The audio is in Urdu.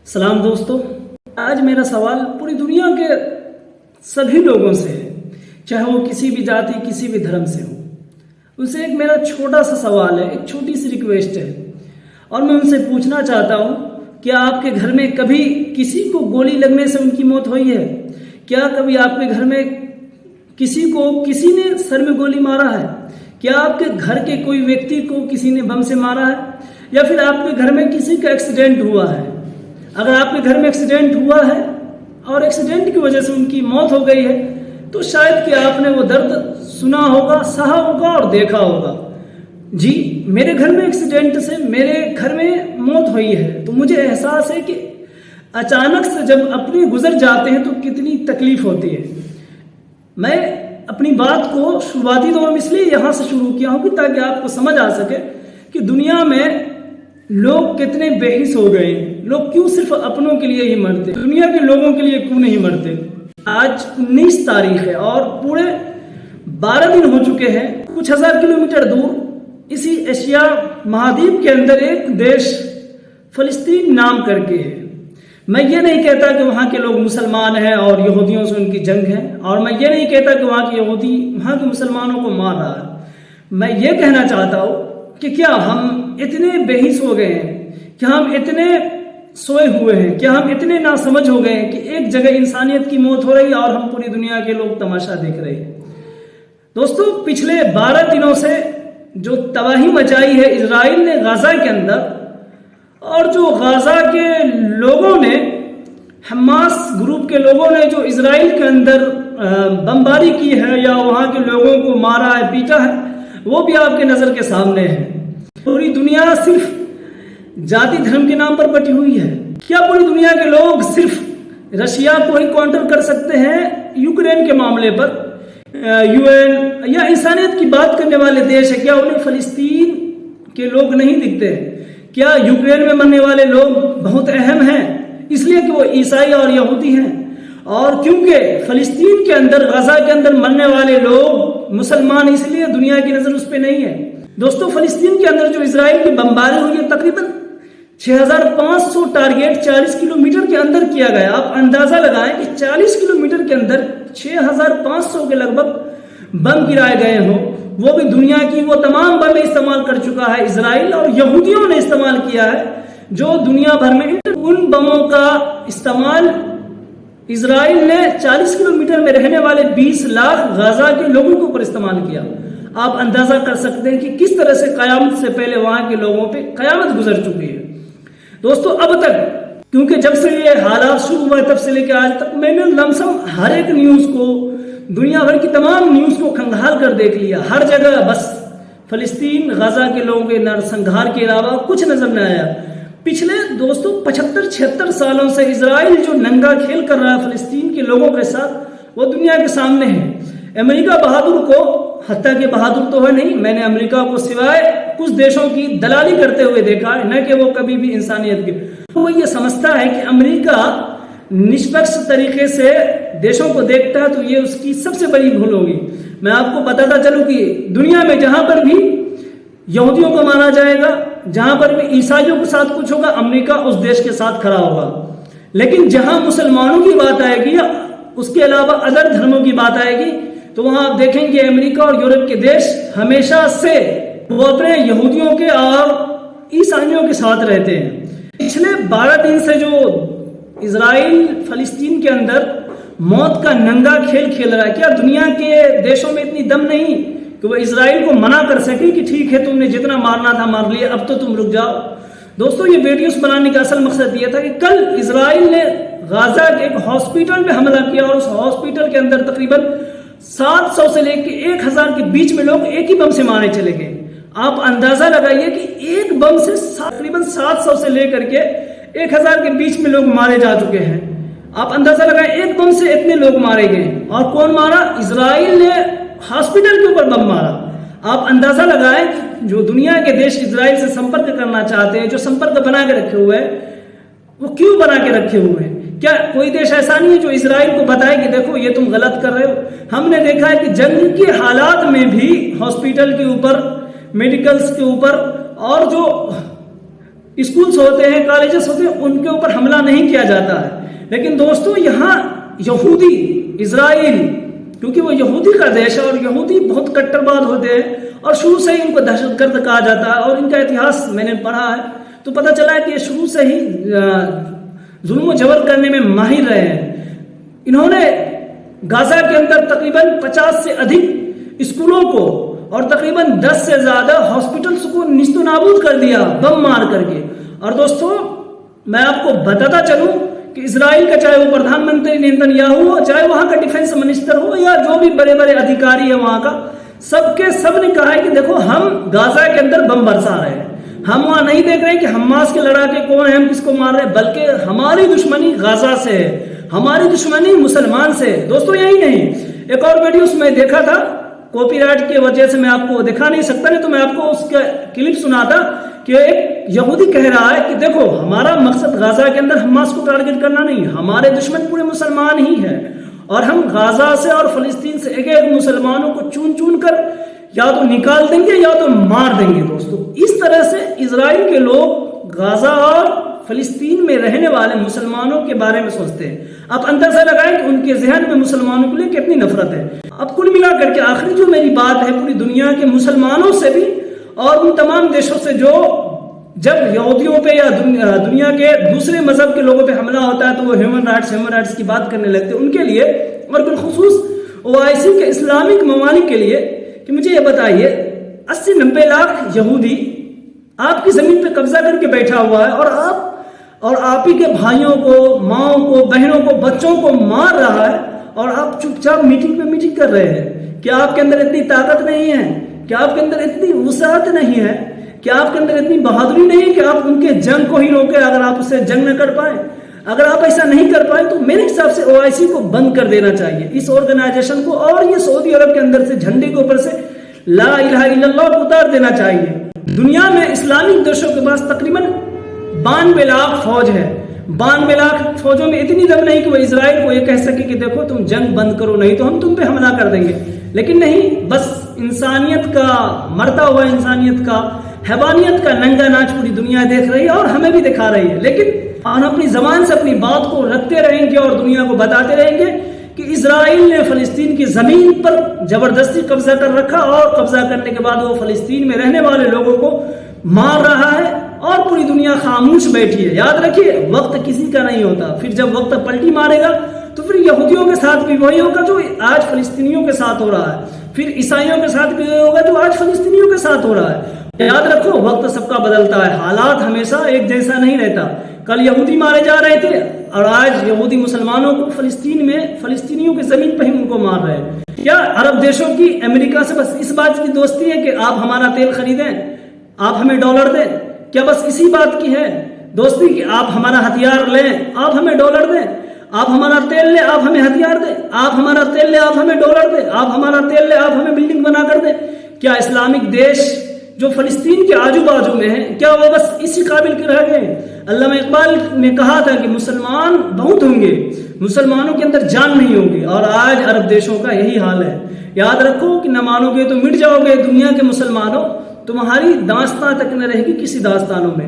سلام دوستو، آج میرا سوال پوری دنیا کے سبھی لوگوں سے ہے، چاہے وہ کسی بھی ذاتی کسی بھی دھرم سے ہو۔ ان سے ایک میرا چھوٹا سا سوال ہے، ایک چھوٹی سی ریکویسٹ ہے، اور میں ان سے پوچھنا چاہتا ہوں کیا آپ کے گھر میں کبھی کسی کو گولی لگنے سے ان کی موت ہوئی ہے؟ کیا کبھی آپ کے گھر میں کسی نے سر میں گولی مارا ہے؟ کیا آپ کے گھر کے کوئی ویکتی کو کسی نے بم سے مارا ہے؟ یا پھر آپ کے گھر میں کسی کا ایکسیڈنٹ ہوا ہے؟ اگر آپ کے گھر میں ایکسیڈنٹ ہوا ہے اور ایکسیڈنٹ کی وجہ سے ان کی موت ہو گئی ہے تو شاید کہ آپ نے وہ درد سنا ہوگا، سہا ہوگا اور دیکھا ہوگا۔ جی، میرے گھر میں ایکسیڈنٹ سے میرے گھر میں موت ہوئی ہے، تو مجھے احساس ہے کہ اچانک سے جب اپنے گزر جاتے ہیں تو کتنی تکلیف ہوتی ہے۔ میں اپنی بات کو شروعاتی دور میں اس لیے یہاں سے شروع کیا ہوں کہ تاکہ آپ کو سمجھ آ سکے کہ دنیا میں لوگ کتنے بے حس ہو گئے ہیں، لوگ کیوں صرف اپنوں کے لیے ہی مرتے، دنیا کے لوگوں کے لیے کیوں نہیں مرتے۔ آج 19 تاریخ ہے اور پورے 12 دن ہو چکے ہیں، کچھ ہزار کلومیٹر دور اسی ایشیا مہادیپ کے اندر ایک دیش فلسطین نام کر کے ہے۔ میں یہ نہیں کہتا کہ وہاں کے لوگ مسلمان ہیں اور یہودیوں سے ان کی جنگ ہے، اور میں یہ نہیں کہتا کہ وہاں کے یہودی وہاں کے مسلمانوں کو مار رہا ہے۔ میں یہ کہنا چاہتا ہوں کہ کیا ہم اتنے بے حس ہو گئے ہیں، کیا ہم اتنے سوئے ہوئے ہیں، کیا ہم اتنے ناسمجھ ہو گئے ہیں کہ ایک جگہ انسانیت کی موت ہو رہی ہے اور ہم پوری دنیا کے لوگ تماشا دیکھ رہے ہیں۔ دوستو، پچھلے 12 دنوں سے جو تباہی مچائی ہے اسرائیل نے غزہ کے اندر، اور جو غزہ کے لوگوں نے، حماس گروپ کے لوگوں نے جو اسرائیل کے اندر بمباری کی ہے یا وہاں کے لوگوں کو مارا ہے، پیٹا ہے، وہ بھی آپ کے نظر کے سامنے ہے۔ پوری دنیا صرف ذاتی دھرم کے نام پر بٹی ہوئی ہے۔ کیا پوری دنیا کے لوگ صرف رشیا کو ہی کاؤنٹر کر سکتے ہیں یوکرین کے معاملے پر؟ UN یا انسانیت کی بات کرنے والے دیش ہے، کیا انہیں فلسطین کے لوگ نہیں دکھتے؟ کیا یوکرین میں مرنے والے لوگ بہت اہم ہیں اس لیے کہ وہ عیسائی اور یہودی ہیں؟ اور کیونکہ فلسطین کے اندر، غزہ کے اندر مرنے والے لوگ مسلمان، اس لیے دنیا کی نظر اس پہ نہیں ہے۔ دوستو، فلسطین کے اندر جو اسرائیل کی بمباری ہوئی ہے، تقریباً 6500 ٹارگیٹ 40 کلومیٹر کے اندر کیا گیا۔ آپ اندازہ لگائیں کہ 40 کلومیٹر کے اندر 6500 کے لگ بھگ بم گرائے گئے ہوں، وہ بھی دنیا کی وہ تمام بمیں استعمال کر چکا ہے اسرائیل، اور یہودیوں نے استعمال کیا ہے جو دنیا بھر میں ان بموں کا استعمال اسرائیل نے 40 کلومیٹر میں رہنے والے 20 لاکھ غزہ کے لوگوں کے اوپر استعمال کیا۔ آپ اندازہ کر سکتے ہیں کہ کس طرح سے قیامت سے پہلے وہاں کے لوگوں پہ قیامت گزر چکی ہے۔ دوستو، اب تک، کیونکہ جب سے یہ حالات شروع ہوئے تب سے لے کے آج تک میں نے لمسم ہر ایک نیوز کو، دنیا بھر کی تمام نیوز کو کھنگال کر دیکھ لیا۔ ہر جگہ بس فلسطین، غزہ کے لوگوں کے نرسنگھار کے علاوہ کچھ نظر نہ آیا۔ پچھلے دوستو 75-76 سالوں سے اسرائیل جو ننگا کھیل کر رہا ہے فلسطین کے لوگوں کے ساتھ، وہ دنیا کے سامنے ہے۔ امریکہ بہادر کو، حتیٰ کہ بہادر تو ہے نہیں، میں نے امریکہ کو سوائے کچھ دیشوں کی دلالی کرتے ہوئے دیکھا ہے، نہ کہ وہ کبھی بھی انسانیت کی۔ وہ یہ سمجھتا ہے کہ امریکہ نشپکش طریقے سے دیشوں کو دیکھتا ہے تو یہ اس کی سب سے بڑی بھول ہوگی۔ میں آپ کو بتاتا چلوں کہ دنیا میں جہاں پر بھی یہودیوں کو مانا جائے گا، جہاں پر بھی عیسائیوں کے ساتھ کچھ ہوگا، امریکہ اس دیش کے ساتھ کھڑا ہوگا۔ لیکن جہاں مسلمانوں کی بات آئے گی یا اس کے علاوہ ادر دھرموں کی بات آئے گی تو وہاں آپ دیکھیں گے امریکہ اور یورپ کے دیش ہمیشہ سے وہ اپنے یہودیوں کے اور عیسائیوں کے ساتھ رہتے ہیں۔ پچھلے 12 دن سے جو اسرائیل فلسطین کے اندر موت کا ننگا کھیل کھیل رہا ہے، کیا دنیا کے دیشوں میں اتنی دم نہیں کہ وہ اسرائیل کو منع کر سکے کہ ٹھیک ہے، تم نے جتنا مارنا تھا مار لیا، اب تو تم رک جاؤ؟ دوستو، یہ ویڈیوز بنانے کا اصل مقصد یہ تھا کہ کل اسرائیل نے غزہ کے ایک ہاسپٹل پہ حملہ کیا اور اس ہاسپٹل کے اندر تقریباً 700 سے لے کے 1000 کے بیچ میں لوگ ایک ہی بم سے مارے چلے گئے۔ آپ اندازہ لگائیے کہ ایک بم سے تقریباً 700 سے لے کر کے 1000 کے بیچ میں لوگ مارے جا چکے ہیں۔ آپ اندازہ لگائیں، ایک بم سے اتنے لوگ مارے گئے، اور کون مارا؟ اسرائیل نے ہاسپٹل کے اوپر بم مارا۔ آپ اندازہ لگائیں جو دنیا کے دیش اسرائیل سے سمپرک کرنا چاہتے ہیں، جو سمپرک بنا کے رکھے ہوئے ہیں، وہ کیوں بنا کے رکھے ہوئے ہیں؟ کیا کوئی دیش ایسا نہیں ہے جو اسرائیل کو بتائے کہ دیکھو یہ تم غلط کر رہے ہو؟ ہم نے دیکھا ہے کہ جنگ کے حالات میں بھی ہاسپٹل کے اوپر، میڈیکلز کے اوپر اور جو اسکولز ہوتے ہیں، کالجز ہوتے ہیں، ان کے اوپر حملہ نہیں کیا جاتا ہے. لیکن دوستو یہاں یہودی اسرائیل، کیونکہ وہ یہودی کا دیش ہے اور یہودی بہت کٹر باد ہوتے ہیں اور شروع سے ہی ان کو دہشت گرد کہا جاتا ہے. اور ان کا اتہاس میں نے پڑھا ہے تو پتہ چلا ہے کہ یہ شروع سے ہی ظلم و جبر کرنے میں ماہر رہے ہیں. انہوں نے غزہ کے اندر تقریباً 50 سے ادھک اسکولوں کو اور تقریباً 10 سے زیادہ ہاسپٹلس کو نیست و نابود کر دیا بم مار کر کے. اور دوستو میں آپ کو بتاتا چلوں کہ اسرائیل کا چاہے وہ پردھان منتری نیتن یاہو ہو، چاہے وہاں کا ڈیفنس منسٹر ہو یا جو بھی بڑے بڑے ادھیکاری ہیں وہاں کا، سب کے سب نے کہا ہے کہ دیکھو ہم غزہ کے اندر بم برسا رہے ہیں. ہم وہاں نہیں دیکھ رہے ہیں کہ حماس کے لڑاکے کون ہیں، ہم کس کو مار رہے ہیں، بلکہ ہماری دشمنی غزہ سے ہے، ہماری دشمنی مسلمان سے. دوستو یہی نہیں، ایک اور ویڈیوز میں دیکھا تھا، کاپی رائٹ کی وجہ سے میں آپ کو دکھا نہیں سکتا، نہیں تو میں آپ کو اس کا کلپ سناتا کہ ایک یہودی کہہ رہا ہے کہ دیکھو ہمارا مقصد غزہ کے اندر حماس کو ٹارگٹ کرنا نہیں، ہمارے دشمن پورے مسلمان ہی ہیں اور ہم غزہ سے اور فلسطین سے ایک ایک مسلمانوں کو چون چون کر یا تو نکال دیں گے یا تو مار دیں گے. دوستو اس طرح سے اسرائیل کے لوگ غزہ اور فلسطین میں رہنے والے مسلمانوں کے بارے میں سوچتے ہیں. آپ اندازہ لگائیں کہ ان کے ذہن میں مسلمانوں کے لیے کتنی نفرت ہے. اب کل ملا کر کے آخری جو میری بات ہے پوری دنیا کے مسلمانوں سے بھی اور ان تمام دیشوں سے جو جب یہودیوں پہ یا دنیا کے دوسرے مذہب کے لوگوں پہ حملہ ہوتا ہے تو وہ ہیومن رائٹس کی بات کرنے لگتے ہیں، ان کے لیے اور بالخصوص OIC کے اسلامک ممالک کے لیے کہ مجھے یہ بتائیے 80-90 لاکھ یہودی آپ کی زمین پہ قبضہ کر کے بیٹھا ہوا ہے اور آپ ہی کے بھائیوں کو، ماؤں کو، بہنوں کو، بچوں کو مار رہا ہے اور آپ چپ چاپ میٹنگ پہ میٹنگ کر رہے ہیں. کیا آپ کے اندر اتنی طاقت نہیں ہے؟ کیا آپ کے اندر اتنی وسعت نہیں ہے؟ کیا آپ کے اندر اتنی بہادری نہیں ہے کہ آپ ان کے جنگ کو ہی روکیں اگر آپ اسے جنگ نہ کر پائیں؟ اگر آپ ایسا نہیں کر پائیں تو میرے حساب سے OIC کو بند کر دینا چاہیے، اس آرگنائزیشن کو، اور یہ سعودی عرب کے اندر سے جھنڈے کے اوپر سے لا الہ الا اللہ کو اتار دینا چاہیے. دنیا میں اسلامک دیشوں کے پاس تقریباً 92 لاکھ فوج ہے. 92 لاکھ فوجوں میں اتنی دم نہیں کہ وہ اسرائیل کو یہ کہہ سکے کہ دیکھو تم جنگ بند کرو، نہیں تو ہم تم پہ حملہ کر دیں گے. لیکن نہیں، بس انسانیت کا، مرتا ہوا انسانیت کا، حیوانیت کا ننگا ناچ پوری دنیا دیکھ رہی ہے اور ہمیں بھی دکھا رہی ہے. لیکن ہم اپنی زبان سے اپنی بات کو رکھتے رہیں گے اور دنیا کو بتاتے رہیں گے کہ اسرائیل نے فلسطین کی زمین پر زبردستی قبضہ کر رکھا اور قبضہ کرنے کے بعد وہ فلسطین میں رہنے والے لوگوں کو مار رہا ہے اور پوری دنیا خاموش بیٹھی ہے. یاد رکھیے وقت کسی کا نہیں ہوتا، پھر جب وقت پلٹی مارے گا تو پھر یہودیوں کے ساتھ بھی وہی ہوگا جو آج فلسطینیوں کے ساتھ ہو رہا ہے، پھر عیسائیوں کے ساتھ بھی ہوگا جو آج فلسطینیوں کے ساتھ ہو رہا ہے. یاد رکھو وقت سب کا بدلتا ہے، حالات ہمیشہ ایک جیسا نہیں رہتا. کل یہودی مارے جا رہے تھے اور آج یہودی مسلمانوں کو فلسطین میں فلسطینیوں کی زمین پہ ہی ان کو مار رہے ہیں. کیا عرب دیشوں کی امریکہ سے بس اس بات کی دوستی ہے کہ آپ ہمارا تیل خریدیں، آپ ہمیں ڈالر دیں؟ کیا بس اسی بات کی ہے دوستی کہ آپ ہمارا ہتھیار لیں، آپ ہمیں ڈالر دیں؟ آپ ہمارا تیل لیں، آپ ہمیں ہتھیار دیں؟ آپ ہمارا تیل لیں، آپ ہمیں ڈالر دیں؟ آپ ہمارا تیل لیں، آپ ہمیں بلڈنگ بنا کر دیں؟ کیا اسلامک دیش جو فلسطین کے آجو بازو میں ہیں کیا وہ بس اسی قابل کے رہ گئے؟ علامہ اقبال نے کہا تھا کہ مسلمان بہت ہوں گے، مسلمانوں کے اندر جان نہیں ہوگی، اور آج عرب دیشوں کا یہی حال ہے. یاد رکھو کہ نہ مانو گے تو مٹ جاؤ گے. دنیا کے مسلمانوں تمہاری داستان تک نہ رہے گی کسی داستانوں میں.